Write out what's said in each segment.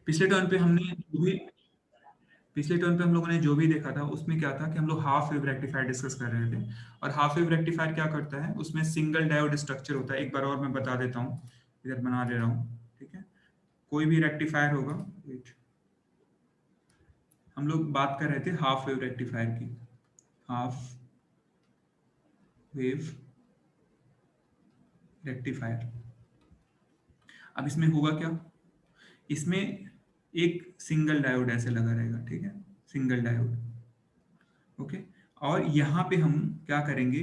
पिछले टर्न पे हमने जो भी पिछले टर्न पे हम लोगों ने जो भी देखा था उसमें क्या था कि हम लोग हाफ वेव रेक्टिफायर डिस्कस कर रहे थे। और हाफ वेव रेक्टिफायर क्या करता है, उसमें सिंगल डायोड स्ट्रक्चर होता है। एक बार और मैं बता देता हूँ, इधर बना दे रहा हूँ, ठीक है। कोई भी रेक्टिफायर होगा, वेट, हम लोग बात कर रहे थे हाफ वेव रेक्टिफायर की। हाफ वेव रेक्टिफायर, अब इसमें होगा क्या, इसमें एक सिंगल डायोड ऐसे लगा रहेगा, ठीक है, सिंगल डायोड, ओके। और यहाँ पे हम क्या करेंगे,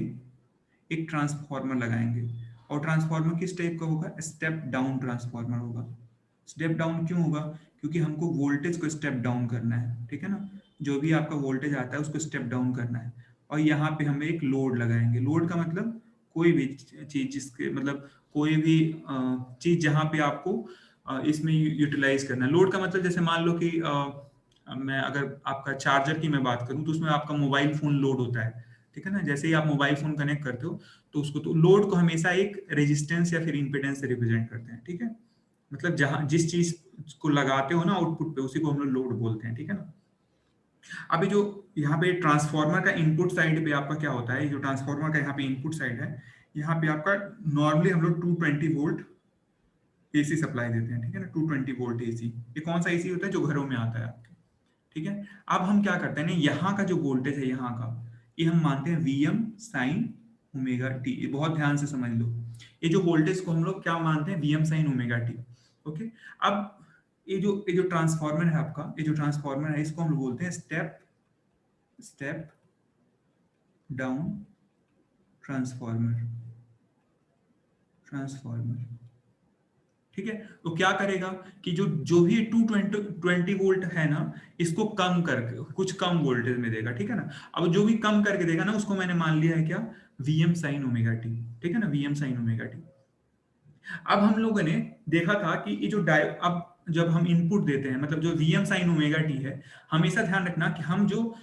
एक ट्रांसफार्मर लगाएंगे। और ट्रांसफार्मर किस टाइप का होगा, स्टेप डाउन ट्रांसफार्मर होगा। स्टेप डाउन क्यों होगा, क्योंकि हमको वोल्टेज को स्टेप डाउन करना है, ठीक है ना। जो भी आपका वोल्टेज आता है उसको स्टेप डाउन करना है। और यहाँ पे हम एक लोड लगाएंगे। लोड का मतलब कोई भी चीज जिसके मतलब कोई भी चीज जहाँ पे आपको इसमें यूटिलाइज करना है। लोड का मतलब जैसे मान लो कि मैं अगर आपका चार्जर की मैं बात करूं तो उसमें आपका मोबाइल फोन लोड होता है, ठीक है ना। जैसे ही आप मोबाइल फोन कनेक्ट करते हो तो उसको, तो लोड को हमेशा एक रेजिस्टेंस या फिर इंपेडेंस से रिप्रेजेंट करते हैं, ठीक है। मतलब जहां जिस चीज को लगाते हो ना आउटपुट पे, उसी को हम लोग लोड बोलते हैं, ठीक है ना। अभी जो यहाँ पे ट्रांसफार्मर का इनपुट साइड पे आपका क्या होता है, जो ट्रांसफार्मर का यहाँ पे इनपुट साइड है, यहाँ पे आपका नॉर्मली हम लोग 220 वोल्ट एसी सप्लाई देते हैं, ठीक है ना। 220 वोल्ट एसी, ये कौन सा एसी होता है, जो घरों में आता है आपके, ठीक है। अब हम क्या करते हैं ना, यहाँ का जो वोल्टेज है यहाँ का, ये हम मानते हैं वीएम साइन ओमेगा टी। ये बहुत ध्यान से समझ लो, ये जो वोल्टेज को हम लोग क्या मानते हैं, VM sine omega T, okay. अब ये जो ट्रांसफार्मर है आपका, ये जो ट्रांसफार्मर है इसको हम लोग बोलते हैं step step down transformer transformer ठीक है। तो क्या करेगा कि जो जो भी 220 वोल्ट है ना, इसको कम करके कुछ कम वोल्टेज में देगा, ठीक है ना। अब जो भी कम करके देगा ना, उसको मैंने मान लिया है क्या, वीएम साइन ओमेगा टी, ठीक है ना, वीएम साइन ओमेगा टी। अब हम लोगों ने देखा था कि ये जो डाय अब जब हम इनपुट देते हैं, मतलब जो वीएम साइन ओमेगा टी है, हमेशा ध्यान रखना कि हम जो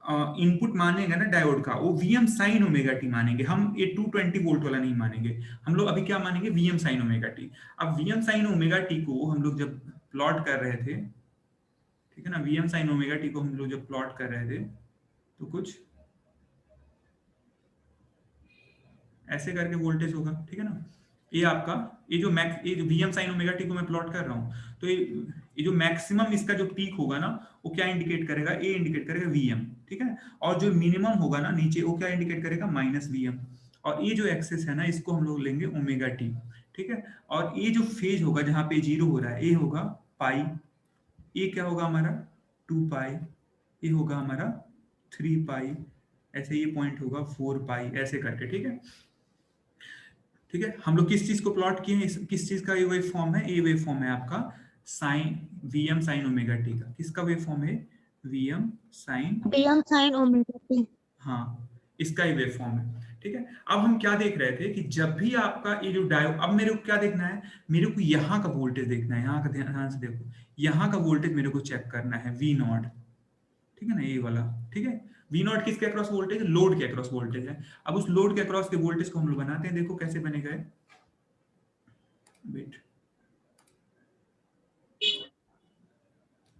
इनपुट मानेंगे ना डायोड का, वो वीएम साइन ओमेगा टी मानेंगे। हम ये 220 वोल्ट वाला नहीं मानेंगे, हम लोग अभी क्या मानेंगे, वीएम साइन ओमेगा टी। अब वीएम साइन ओमेगा टी को हम लोग जब प्लॉट कर रहे थे, ठीक है ना, वीएम साइन ओमेगा टी को हम लोग जब प्लॉट कर रहे थे तो कुछ ऐसे करके वोल्टेज होगा, ठीक है ना। ये आपका ये जो वीएम साइन ओमेगा टी को मैं प्लॉट कर रहा हूँ, तो ये जो मैक्सिमम इसका जो पीक होगा ना, वो क्या इंडिकेट करेगा, ए इंडिकेट करेगा वीएम, ठीक है। और जो मिनिमम होगा ना नीचे, वो क्या इंडिकेट करेगा, माइनस वीएम। और ये जो एक्सेस है ना, इसको हम लोग लेंगे ओमेगा टी, ठीक है। और ये जो फेज होगा जहां पे जीरो हो रहा है, ये होगा पाई, ये क्या होगा हमारा 2 पाई, ये होगा हमारा 3 पाई, ऐसे ये पॉइंट होगा 4 पाई, ऐसे करके, ठीक है। ठीक है, हम लोग किस चीज को प्लॉट किए हैं, किस चीज का ये वेव फॉर्म है, ये वेव फॉर्म है आपका sine VM sine omega T का। किसका वेव फॉर्म है, VM sine, Vm sin omega t. हाँ, इसका ही वेव फॉर्म है, ठीक है। अब हम क्या देख रहे थे कि जब भी आपका ये जो डायो, अब मेरे को क्या देखना है, मेरे को यहाँ का वोल्टेज देखना है, यहाँ का ध्यान से देखो, यहाँ का वोल्टेज मेरे को चेक करना है, वी नॉट, ठीक है ना, ये वाला, ठीक है। वी नॉट किसके अक्रॉस वोल्टेज, लोड के अक्रॉस वोल्टेज है। अब उस लोड के अक्रॉस के वोल्टेज को हम लोग बनाते हैं, देखो कैसे बनेगा, वेट,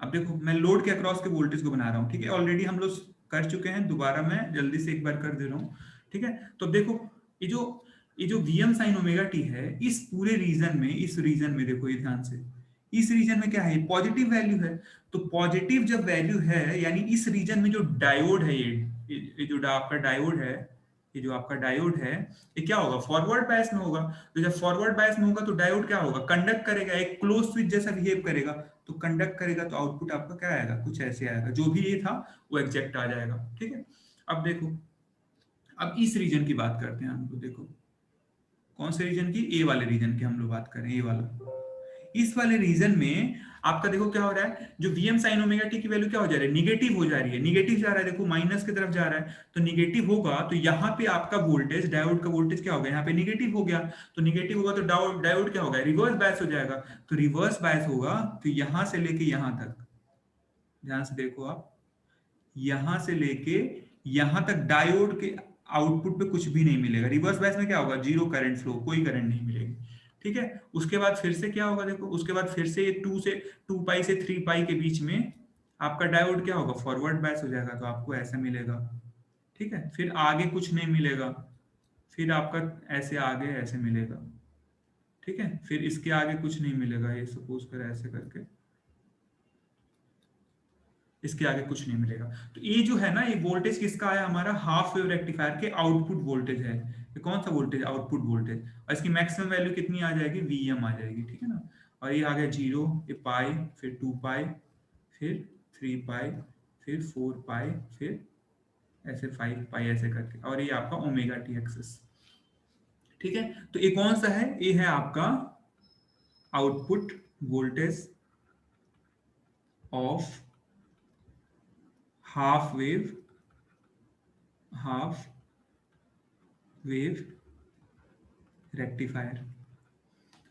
अब देखो मैं लोड के अक्रॉस के वोल्टेज को बना रहा हूँ, ठीक है। ऑलरेडी हम लोग कर चुके हैं, दोबारा मैं जल्दी से एक बार कर दे रहा हूँ, ठीक है। तो देखो ये जो वीएम साइन ओमेगा टी है, इस पूरे रीजन में, इस रीजन में देखो, ये ध्यान से, इस रीजन में क्या है, पॉजिटिव वैल्यू है। तो पॉजिटिव जब वैल्यू है, यानी इस रीजन में जो डायोड है, ये जो आपका डायोड है, ये जो आपका डायोड है, ये क्या होगा, फॉरवर्ड बायस में होगा। तो जब फॉरवर्ड बायस में होगा तो डायोड क्या होगा, कंडक्ट करेगा, एक क्लोज स्विच जैसा बिहेव करेगा। तो कंडक्ट करेगा तो आउटपुट आपका क्या आएगा, कुछ ऐसे आएगा, जो भी ये था वो एग्जैक्ट आ जाएगा, ठीक है। अब देखो, अब इस रीजन की बात करते हैं हम लोग, देखो कौन से रीजन की, ए वाले रीजन की हम लोग बात करें, ए वाला। इस वाले रीजन में आपका देखो क्या हो रहा है, जो वीएम साइन ओमेगा टी की वैल्यू क्या हो जा रही है, निगेटिव हो जा रही है, निगेटिव जा रहा है, देखो माइनस की तरफ जा रहा है। तो निगेटिव होगा तो यहाँ पे आपका वोल्टेज, डायोड का वोल्टेज क्या होगा, यहाँ पे निगेटिव हो गया। तो निगेटिव होगा तो डायोड क्या होगा, रिवर्स बायस हो जाएगा। तो रिवर्स बायस होगा तो यहां से लेके यहां तक, ध्यान से देखो आप, यहां से लेके यहां तक डायोड के आउटपुट पे कुछ भी नहीं मिलेगा। रिवर्स बायस में क्या होगा, जीरो करंट फ्लो, कोई करंट नहीं मिलेगी। ठीक है। उसके बाद फिर से क्या होगा देखो, उसके बाद फिर से 2 पाई से 3 पाई के बीच में आपका डायोड क्या होगा, फॉरवर्ड बायस हो जाएगा, तो आपको ऐसा मिलेगा। ठीक है, फिर आगे कुछ नहीं मिलेगा, फिर आपका ऐसे आगे ऐसे मिलेगा। ठीक है, फिर इसके आगे कुछ नहीं मिलेगा, ये सपोज कर ऐसे करके इसके आगे कुछ नहीं मिलेगा। तो ये जो है ना, ये वोल्टेज किसका है, हमारा हाफ वेव रेक्टिफायर के आउटपुट वोल्टेज है। ये कौन सा वोल्टेज, आउटपुट वोल्टेज, और इसकी मैक्सिमम वैल्यू कितनी आ जाएगी, Vm आ जाएगी। ठीक है ना, और ये आ गया 0, ये पाई, फिर 2 पाई, फिर 3 पाई, फिर 4 पाई, फिर ऐसे 5 पाई ऐसे करके, और ये आपका ओमेगा टी एक्सिस। ठीक है, तो ये कौन सा है, ये है आपका output voltage of half wave half wave rectifier.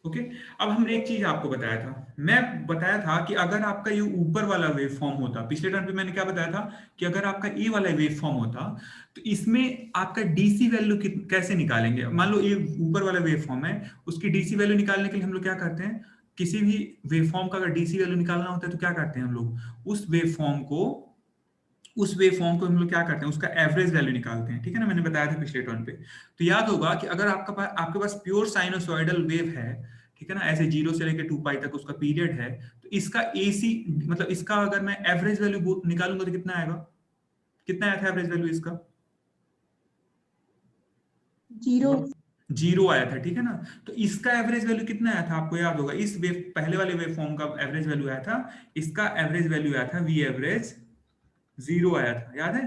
Okay, अब हमने एक चीज आपको बताया था, मैं बताया था कि अगर आपका ये ऊपर वाला वेव फॉर्म होता, पिछले टर्म पे मैंने क्या बताया था कि अगर आपका ये वाला वेव फॉर्म होता तो इसमें आपका डीसी वैल्यू कैसे निकालेंगे। मान लो ये ऊपर वाला वेव फॉर्म है, उसकी डीसी वैल्यू निकालने के लिए हम लोग क्या करते हैं, किसी भी वेव फॉर्म का अगर डीसी वैल्यू निकालना होता है तो क्या करते हैं हम लोग, उस वेव फॉर्म को हम लोग क्या करते हैं, उसका एवरेज वैल्यू निकालते हैं। ठीक है ना, मैंने बताया था पिछले टर्न पे। तो याद होगा कि अगर आपके पास प्योर साइनोसॉइडल वेव है, ठीक है ना, ऐसे 0 से लेकर 2 पाई तक उसका पीरियड है, तो इसका एसी मतलब इसका अगर मैं एवरेज वैल्यू निकालूंगा तो कितना आएगा, कितना आया था एवरेज वैल्यू इसका, 0। 0 आया था। ठीक है ना, तो इसका एवरेज वैल्यू कितना आया था, आपको याद होगा, इस वेव पहले वाले वेव फॉर्म का एवरेज वैल्यू आया था, इसका एवरेज वैल्यू आया था वी एवरेज 0 आया था, याद है।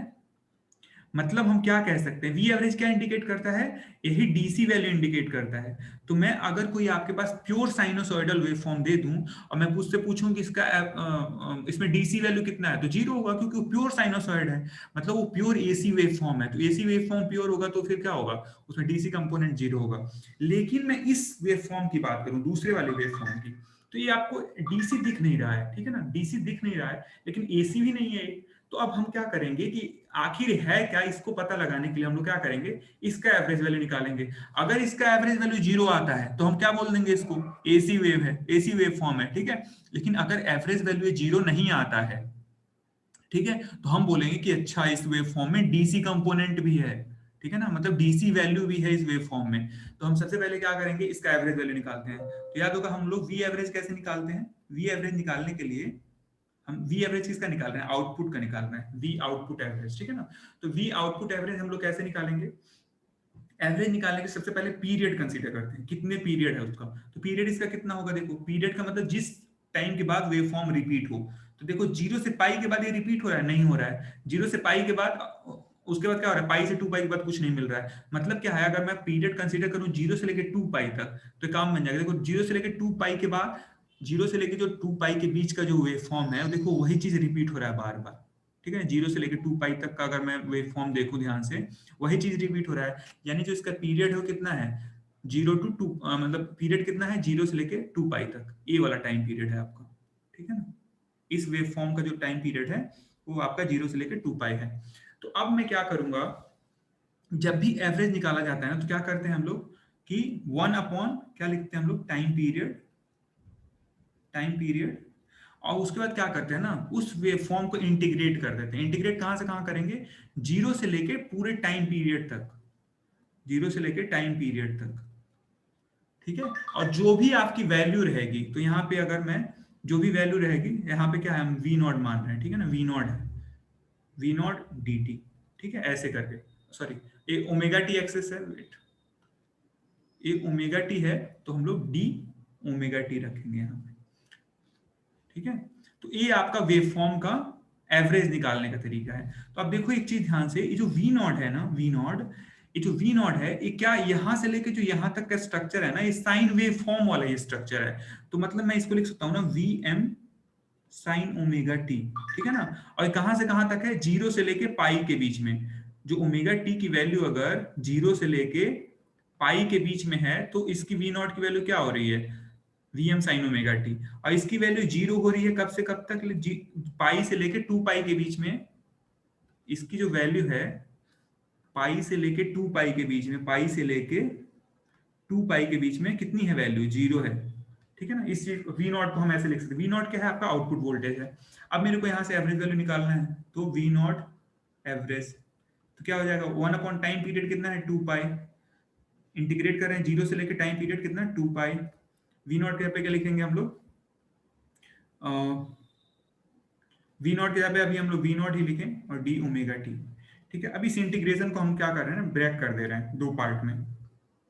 मतलब हम क्या कह सकते हैं, वी एवरेज क्या इंडिकेट करता है, यही डीसी वैल्यू इंडिकेट करता है। तो मैं अगर कोई आपके पास प्योर साइनोसॉइडल वेव फॉर्म दे दूं और मैं उससे पूछूं कि इसमें डीसी वैल्यू कितना है, तो 0 होगा, क्योंकि वो प्योर साइनोसॉइड है, मतलब वो प्योर एसी वेव फॉर्म है। तो एसी वेव फॉर्म प्योर होगा तो फिर क्या होगा, उसमें डीसी कंपोनेंट 0 होगा। लेकिन मैं इस वेव फॉर्म की बात करूं, दूसरे वाले वेव फॉर्म की, तो ये आपको डीसी दिख नहीं रहा है। ठीक है ना, डीसी दिख नहीं रहा है, लेकिन एसी भी नहीं है। तो अब हम क्या करेंगे कि आखिर है क्या, इसको पता लगाने के लिए हम लोग क्या करेंगे, इसका एवरेज वैल्यू निकालेंगे। अगर इसका एवरेज वैल्यू 0 आता है तो हम क्या बोल देंगे, इसको एसी वेव है, एसी वेव फॉर्म है। ठीक है, लेकिन अगर एवरेज वैल्यू 0 नहीं आता है, ठीक है, तो हम बोलेंगे कि अच्छा इस वेव फॉर्म में डीसी कंपोनेंट भी है। ठीक है ना, मतलब डीसी वैल्यू भी है इस वेव फॉर्म में। तो हम सबसे पहले क्या करेंगे, इसका एवरेज वैल्यू निकालते हैं। तो याद होगा हम लोग वी एवरेज कैसे निकालते हैं, वी एवरेज निकालने के लिए हम वी एवरेज किसका निकाल रहे हैं, आउटपुट का निकालना है, वी आउटपुट एवरेज। ठीक है ना, तो वी आउटपुट एवरेज हम लोग कैसे निकालेंगे, एवरेज निकालने के सबसे पहले पीरियड कंसीडर करते हैं, कितने पीरियड है उसका। तो पीरियड इसका कितना होगा, देखो पीरियड का मतलब जिस टाइम के बाद वेव फॉर्म रिपीट हो। तो देखो 0 से पाई के बाद ये रिपीट हो रहा है, नहीं हो रहा है। 0 से पाई के बाद उसके बाद क्या हो रहा है, पाई से 2 पाई के बाद कुछ नहीं मिल रहा है। मतलब क्या है, अगर मैं पीरियड कंसीडर करूं 0 से लेकर 2 पाई तक, तो काम बन जाएगा। देखो 0 से लेकर 2 पाई के बाद, 0 से लेकर जो 2 पाई के बीच का जो वेव फॉर्म है, देखो वही चीज रिपीट हो रहा है बार बार। ठीक है, 0 से लेकर 2 पाई तक का अगर मैं वेव फॉर्म देखूं ध्यान से, वही चीज रिपीट हो रहा है। यानी जो इसका पीरियड है वो कितना है, 0 to 2, मतलब पीरियड कितना है, 0 से लेके 2 पाई तक, ये वाला टाइम पीरियड है आपका। ठीक है ना, इस वेव फॉर्म का जो टाइम पीरियड है वो आपका 0 से लेके 2 पाई है। तो अब मैं क्या करूंगा, जब भी एवरेज निकाला जाता है ना, तो क्या करते हैं हम लोग कि 1 अपॉन क्या लिखते हैं हम लोग, टाइम पीरियड। और उसके बाद क्या करते हैं ना, उस वेव फॉर्म को इंटीग्रेट कर देते हैं। इंटीग्रेट कहां से कहां करेंगे, 0 से लेके पूरे टाइम पीरियड तक, 0 से लेके टाइम पीरियड तक। ठीक है, और जो भी आपकी वैल्यू रहेगी, तो यहाँ पे अगर मैं जो भी वैल्यू रहेगी, यहाँ पे क्या है, हम वी नॉट मान रहे हैं। ठीक है ना, वी नॉट है, वी नॉट डी टी। ठीक है, ऐसे करके, सॉरी ये ओमेगा टी एक्सेस है, वेट, ये ओमेगा टी है, तो हम लोग डी ओमेगा टी रखेंगे यहाँ पे। ठीक है, तो ये आपका वेव फॉर्म का एवरेज निकालने का तरीका है। तो अब देखो एक चीज ध्यान से, ये जो वी नॉट है ना, वी नॉट, ये जो वी नॉट है, ये क्या यहां से लेके जो यहां तक का स्ट्रक्चर है ना, ये साइन वेव फॉर्म वाला ये स्ट्रक्चर है। तो मतलब मैं इसको लिख सकता हूँ ना, V M sine omega T. ठीक है ना, और कहां से कहां तक है, 0 से लेके पाई के बीच में। जो ओमेगा टी की वैल्यू अगर 0 से लेके पाई के बीच में है, तो इसकी वी नॉट की वैल्यू क्या हो रही है, V M sine omega T. और इसकी वैल्यू 0 हो रही है कब से कब तक, पाई से लेके 2 पाई के बीच में। इसकी जो वैल्यू है पाई से लेके 2 पाई के बीच में, पाई से लेके 2 पाई के बीच में कितनी है वैल्यू, 0 है, ठीक है ना। इस चीज वी नॉट को हम ऐसे लिख सकते हैं, वी नॉट क्या है आपका आउटपुट वोल्टेज है। अब मेरे को यहाँ से एवरेज वैल्यू निकालना है, तो वी नॉट एवरेज, तो क्या हो जाएगा, 1 अपॉन टाइम पीरियड कितना है 2 पाई, इंटीग्रेट कर रहे हैं 0 से लेकर टाइम पीरियड कितना 2 पाई। वी नॉट के यहाँ पे क्या लिखेंगे हम लोग, वी नॉट के यहाँ पे अभी हम लोग वी नॉट ही लिखें और डी ओमेगा टी, ठीक है। अभी इस इंटीग्रेशन को हम क्या कर रहे हैं ना, ब्रेक कर दे रहे हैं दो पार्ट में,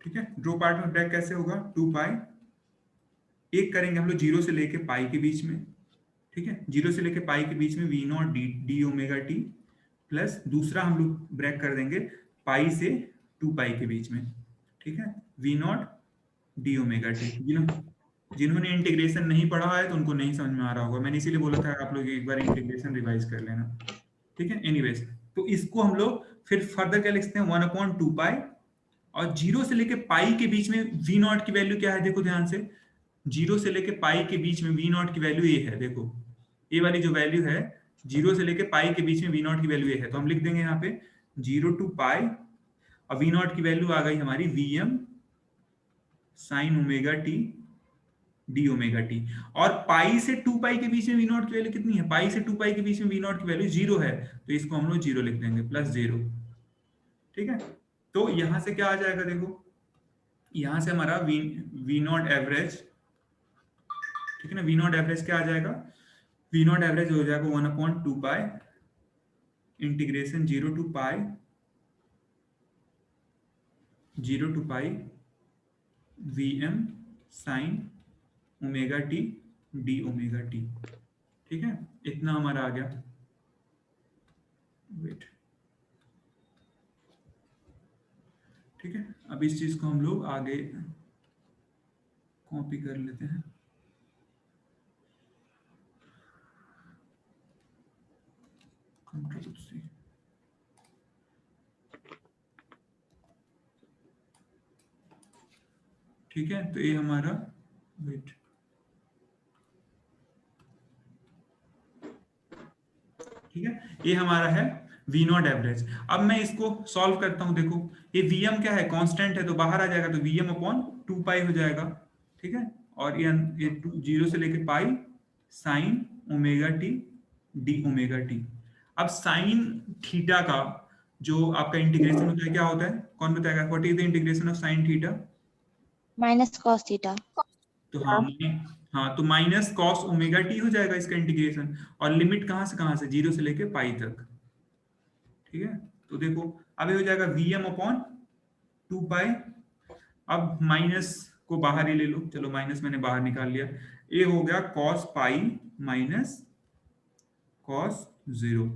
ठीक है। दो पार्ट में ब्रेक कैसे होगा, 2 पाई, एक करेंगे हम लोग 0 से लेके पाई के बीच में, ठीक है, 0 से लेके पाई के बीच में V naught D D omega T, plus दूसरा हम लोग ब्रेक कर देंगे पाई से 2 पाई के बीच में, ठीक है, V naught D omega T. जिन्होंने इंटीग्रेशन नहीं पढ़ा है तो उनको नहीं समझ में आ रहा होगा, मैंने इसीलिए बोला था आप लोग एक बार इंटीग्रेशन रिवाइज कर लेना, ठीक है। एनीवेज, तो इसको हम लोग फिर फर्दर क्या लिख सकते हैं, 1 अपॉन 2 पाई, और 0 से लेके पाई के बीच में वी नॉट की वैल्यू क्या है, देखो ध्यान से, 0 से लेके पाई के बीच में वी नॉट की वैल्यू ये है, देखो ये वाली जो वैल्यू है 0 से लेके पाई के बीच में वी नॉट की वैल्यू ये है, तो हम लिख देंगे यहाँ पे 0 टू पाई, और वी नॉट की वैल्यू आ गई हमारी Vm sine omega T D omega T, और पाई से 2 पाई के बीच में वी नॉट की वैल्यू कितनी है, पाई से 2 पाई के बीच में वी नॉट की वैल्यू 0 है, तो इसको हम लोग 0 लिख देंगे प्लस 0, ठीक है। तो यहां से क्या आ जाएगा, देखो यहां से हमारा वी नॉट एवरेज, ठीक है ना, वी नॉट एवरेज क्या आ जाएगा, वी नॉट एवरेज हो जाएगा 1 upon 2 pi integration 0 to pi, 0 to pi Vm sine omega T D omega T, ठीक है, इतना हमारा आ गया। वेट, ठीक है, अब इस चीज को हम लोग आगे कॉपी कर लेते हैं, कंट्रोल सी, ठीक है। तो ये हमारा, वेट, ठीक है, ये हमारा है वी नॉट एवरेज। अब मैं इसको सॉल्व करता हूं, देखो ये Vm क्या है, कांस्टेंट है, तो बाहर आ जाएगा, तो Vm अपॉन 2 पाई हो जाएगा, ठीक है, और ये 0 से लेके pi sine omega T D omega T. अब साइन थीटा का जो आपका इंटीग्रेशन होता है क्या होता है, कौन बताएगा, what is the integration of sine theta, minus cos theta. तो हाँ हाँ, तो माइनस कॉस ओमेगा टी हो जाएगा इसका इंटीग्रेशन, और लिमिट कहां से 0 से लेके पाई तक, ठीक है। तो देखो अब ये हो जाएगा Vm अपॉन 2 पाई, अब माइनस को बाहर ही ले लो, चलो माइनस मैंने बाहर निकाल लिया, ये हो गया कॉस पाई माइनस कॉस 0,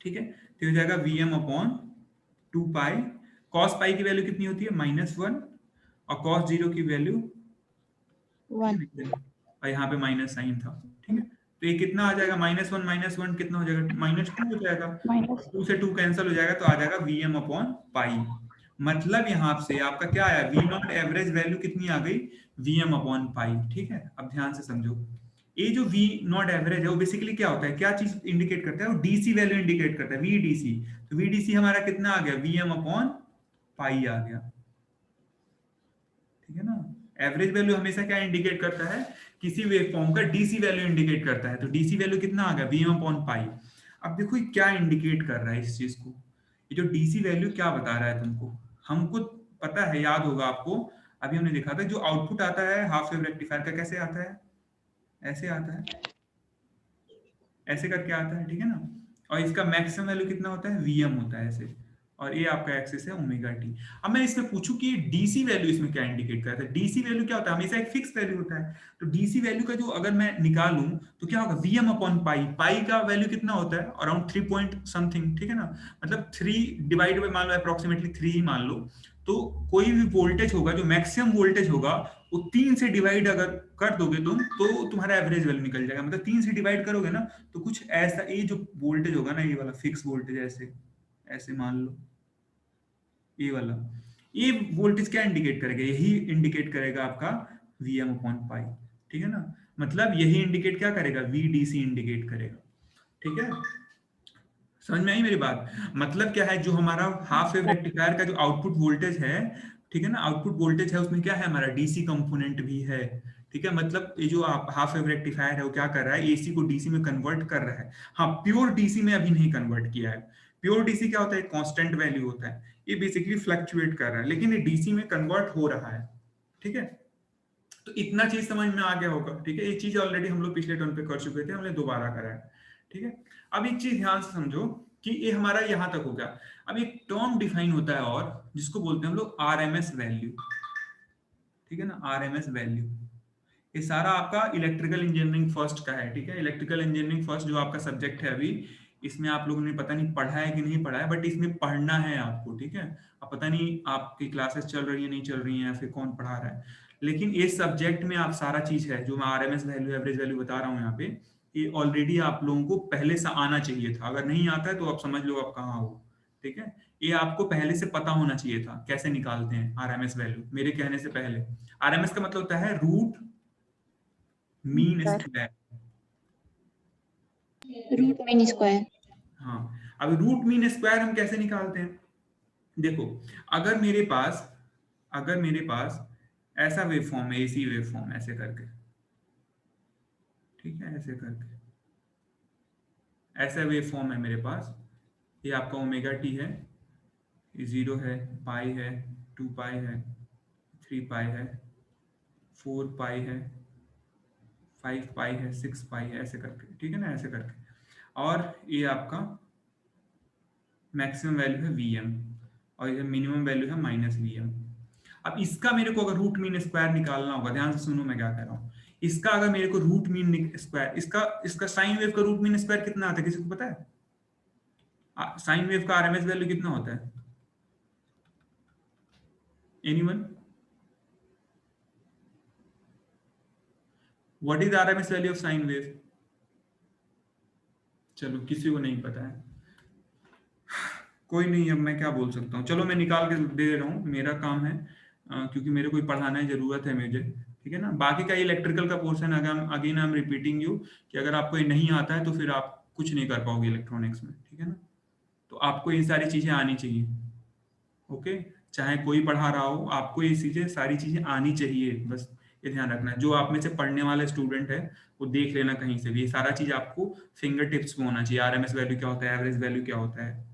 ठीक है। तो हो जाएगा Vm अपॉन 2 पाई, कॉस पाई की वैल्यू कितनी होती है -1, और कॉस 0 की वैल्यू 1। और यहाँ पे माइनस साइन था, ठीक है। तो ये कितना आ जाएगा, -1 कितना हो जाएगा, -2 हो जाएगा, 2 से 2 कैंसिल हो जाएगा, तो आ जाएगा Vm अपॉन पाई। मतलब यहाँ से आपका क्या आया, वी नॉट एवरेज वैल्यू कितनी आ गई, Vm अपॉन पाई, ठीक है। अब ध्यान से समझो, ये जो वी नॉट एवरेज है वो बेसिकली क्या होता है, क्या चीज इंडिकेट करता है, वो डीसी वैल्यू इंडिकेट करता है, वीडीसी। तो वीडीसी हमारा कितना आ गया, Vm अपॉन पाई आ गया, ठीक है ना। एवरेज वैल्यू हमेशा क्या इंडिकेट करता है, किसी वेव फॉर्म का डीसी वैल्यू इंडिकेट करता है, तो डीसी वैल्यू कितना आ गया, Vm अपॉन पाई। अब देखो ये क्या इंडिकेट कर रहा है इस चीज को, ये जो डीसी वैल्यू क्या बता रहा है तुमको, हमको पता है, याद होगा आपको, अभी हमने देखा था जो आउटपुट आता है हाफ वेव रेक्टिफायर का कैसे आता है, ऐसे आता है, ऐसे करके आता है, ठीक है ना। और इसका मैक्सिमम वैल्यू कितना होता है, Vm होता है ऐसे, और ये आपका एक्सिस है ओमेगा टी। अब मैं इसमें पूछूं कि डीसी वैल्यू इसमें क्या इंडिकेट करता है, डीसी वैल्यू क्या होता है, हमेशा एक फिक्स वैल्यू होता है, तो डीसी वैल्यू का जो अगर मैं निकालूं तो क्या होगा, Vm अपॉन पाई, पाई का वैल्यू कितना होता है, अराउंड 3 पॉइंट समथिंग, ठीक है ना, मतलब 3 डिवाइड बाय मान लो अप्रोक्सीमेटली 3 ही मान लो, तो कोई भी वोल्टेज होगा जो मैक्सिमम वोल्टेज होगा वो 3 से डिवाइड अगर कर दोगे तुम तो तुम्हारा एवरेज वैल्यू निकल जाएगा, मतलब 3 से डिवाइड करोगे ना तो कुछ ऐसा, ये जो वोल्टेज होगा ना, ये वाला फिक्स वोल्टेज, ऐसे ऐसे मान लो, ये वाला, ये वोल्टेज क्या इंडिकेट करेगा, यही इंडिकेट करेगा आपका Vm अपॉन पाई, ठीक है ना। मतलब यही इंडिकेट क्या करेगा, VDC इंडिकेट करेगा, ठीक है। समझ में आई मेरी बात, मतलब क्या है, जो हमारा हाफ वेव रेक्टिफायर का जो आउटपुट वोल्टेज है, ठीक है ना। आउटपुट वोल्टेज है उसमें क्या है हमारा डीसी कंपोनेंट भी है, ठीक है। मतलब ये जो आप हाफ वेव रेक्टिफायर है वो क्या कर रहा है, एसी को डीसी में कन्वर्ट कर रहा है। हाँ, प्योर डीसी में अभी नहीं कन्वर्ट किया है। प्योर डीसी क्या होता है, कांस्टेंट वैल्यू होता है, ये बेसिकली फ्लक्चुएट कर रहा है, लेकिन ये डीसी में कन्वर्ट हो रहा है, ठीक है। तो इतना चीज समझ में आ गया होगा, ठीक है। ये चीज ऑलरेडी हम लोग पिछले टर्म पे कर चुके थे, हमने दोबारा करा है, ठीक है। अब एक चीज ध्यान से समझो कि ये हमारा यहां तक हो गया। अब एक टर्म डिफाइन होता है और जिसको बोलते हैं हम लोग आरएमएस वैल्यू, ठीक है ना, आरएमएस वैल्यू। ये सारा आपका इलेक्ट्रिकल इंजीनियरिंग फर्स्ट का है, ठीक है। इलेक्ट्रिकल इंजीनियरिंग फर्स्ट जो आपका सब्जेक्ट है अभी, इसमें आप लोगों ने पता नहीं पढ़ा है कि नहीं पढ़ा है, बट इसमें पढ़ना है आपको, ठीक है। अब पता नहीं आपकी क्लासेस चल रही है नहीं चल रही हैं, या फिर कौन पढ़ा रहा है, लेकिन इस सब्जेक्ट में आप सारा चीज है जो मैं आरएमएस वैल्यू एवरेज वैल्यू बता रहा हूँ यहाँ पे, ये ऑलरेडी आप लोगों को पहले से आना चाहिए था। अगर नहीं आता है तो आप समझ लो आप कहाँ हो, ठीक है। ये आपको पहले से पता होना चाहिए था कैसे निकालते हैं आरएमएस वैल्यू, मेरे कहने से पहले। आरएमएस का मतलब होता है root mean sir square. Root mean square. हाँ, अब रूट मीन स्क्वायर हम कैसे निकालते हैं, देखो। अगर मेरे पास ऐसा वेव फॉर्म है, एसी वेव फॉर्म ऐसे करके, ठीक है, ऐसे करके ऐसा वेव फॉर्म है मेरे पास, ये आपका ओमेगा टी है, ये 0 है, पाई है, 2 पाई है, 3 पाई है, 4 पाई है, 5 पाई है, 6 पाई है, ऐसे करके, ठीक है ना, ऐसे करके। और ये आपका मैक्सिमम वैल्यू है Vm और ये मिनिमम वैल्यू है -Vm। अब इसका मेरे को अगर रूट मीन स्क्वायर निकालना होगा, ध्यान से सुनो मैं क्या कह रहा हूँ। इसका अगर मेरे को रूट मीन स्क्वायर, इसका साइन वेव का रूट मीन स्क्वायर कितना आता है, किसी को पता है? साइन वेव का आरएमएस वैल्यू कितना होता है, anyone? What is RMS value of sine wave? चलो किसी को नहीं पता है, कोई नहीं, अब मैं क्या बोल सकता हूँ, चलो मैं निकाल के दे रहा हूँ, मेरा काम है, क्योंकि मेरे को पढ़ाना है, जरूरत है मुझे, ठीक है ना। बाकी का इलेक्ट्रिकल का portion again I am repeating you कि अगर आपको ये नहीं आता है तो फिर आप कुछ नहीं कर पाओगे इलेक्ट्रॉनिक्स में, ठीक है ना। तो आपको ये सारी चीजें आनी चाहिए, ओके। चाहे कोई पढ़ा रहा हो, आपको ये चीजें सारी चीजें आनी चाहिए, बस ये ध्यान रखना। जो आप में से पढ़ने वाले स्टूडेंट है वो देख लेना कहीं से भी, ये सारा चीज आपको फिंगर टिप्स पे होना चाहिए। आरएमएस वैल्यू क्या होता है, एवरेज वैल्यू क्या होता है,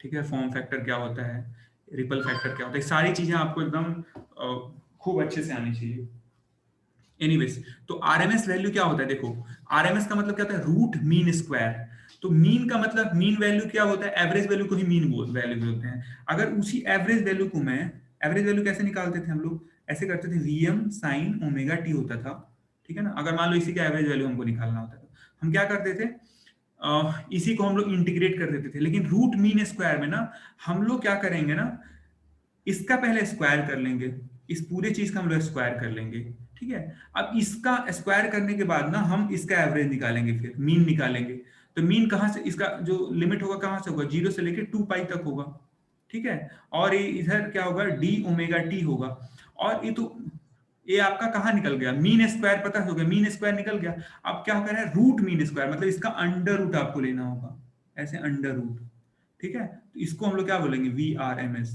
ठीक है, फॉर्म फैक्टर क्या होता है, रिपल फैक्टर क्या होता है, सारी चीजें आपको एकदम खूब अच्छे से आनी चाहिए। एनीवेज, तो आरएमएस वैल्यू क्या होता है, देखो। आरएमएस का मतलब क्या होता है, रूट मीन स्क्वायर। तो मीन का मतलब, मीन वैल्यू क्या होता है, एवरेज वैल्यू को ही मीन वैल्यू बोलते हैं। अगर उसी एवरेज वैल्यू को मैं, एवरेज वैल्यू कैसे निकालते थे हम लोग, ऐसे करते थे, Vm साइन ओमेगा टी होता था, ठीक है ना। अगर मान लो इसी का एवरेज वैल्यू हमको निकालना होता था, हम क्या करते थे, इसी को हम लोग इंटीग्रेट कर देते थे। लेकिन रूट मीन स्क्वायर में ना हम लोग क्या करेंगे ना, इसका पहले स्क्वायर कर लेंगे, इस पूरे चीज का हम लोग स्क्वायर कर लेंगे, ठीक है। अब इसका स्क्वायर करने के बाद ना हम इसका एवरेज निकालेंगे, फिर मीन निकालेंगे। तो मीन कहाँ से, इसका जो लिमिट होगा कहाँ से होगा, 0 से लेके 2 पाई तक होगा, ठीक है। और ये इधर क्या होगा, डी ओमेगा टी होगा। और ये तो ये आपका कहाँ निकल गया, मीन स्क्वायर पता हो गया, मीन स्क्वायर निकल गया। अब क्या कर रहा है, रूट मीन स्क्वायर, मतलब इसका अंडर रूट आपको लेना होगा, ऐसे अंडर रूट, ठीक है। तो इसको हम लोग क्या बोलेंगे, VRMS।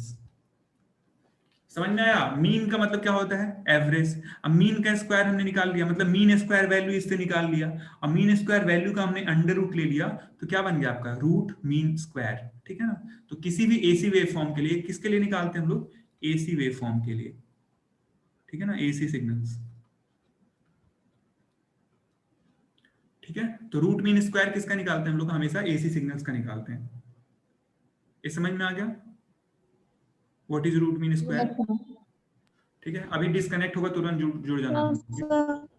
समझ में आया? मीन का मतलब क्या होता है, एवरेज। अब मीन का स्क्वायर हमने निकाल लिया, मतलब मीन स्क्वायर वैल्यू इससे निकाल लिया। अब मीन स्क्वायर वैल्यू का हमने अंडर रूट ले लिया, तो क्या बन गया आपका, रूट मीन स्क्वायर, ठीक है ना। तो किसी भी एसी वेव फॉर्म के लिए, किसके लिए निकालते हैं हम लोग, एसी वेव फॉर्म के लिए, ठीक है ना, एसी सिग्नल्स, ठीक है। तो रूट मीन स्क्वायर किसका निकालते हैं हम लोग, हमेशा एसी सिग्नल्स का निकालते हैं। ये समझ में आ गया, what is root mean square, ठीक है। अभी डिस्कनेक्ट होगा तुरंत जुड़ जाना तुम, ठीक है?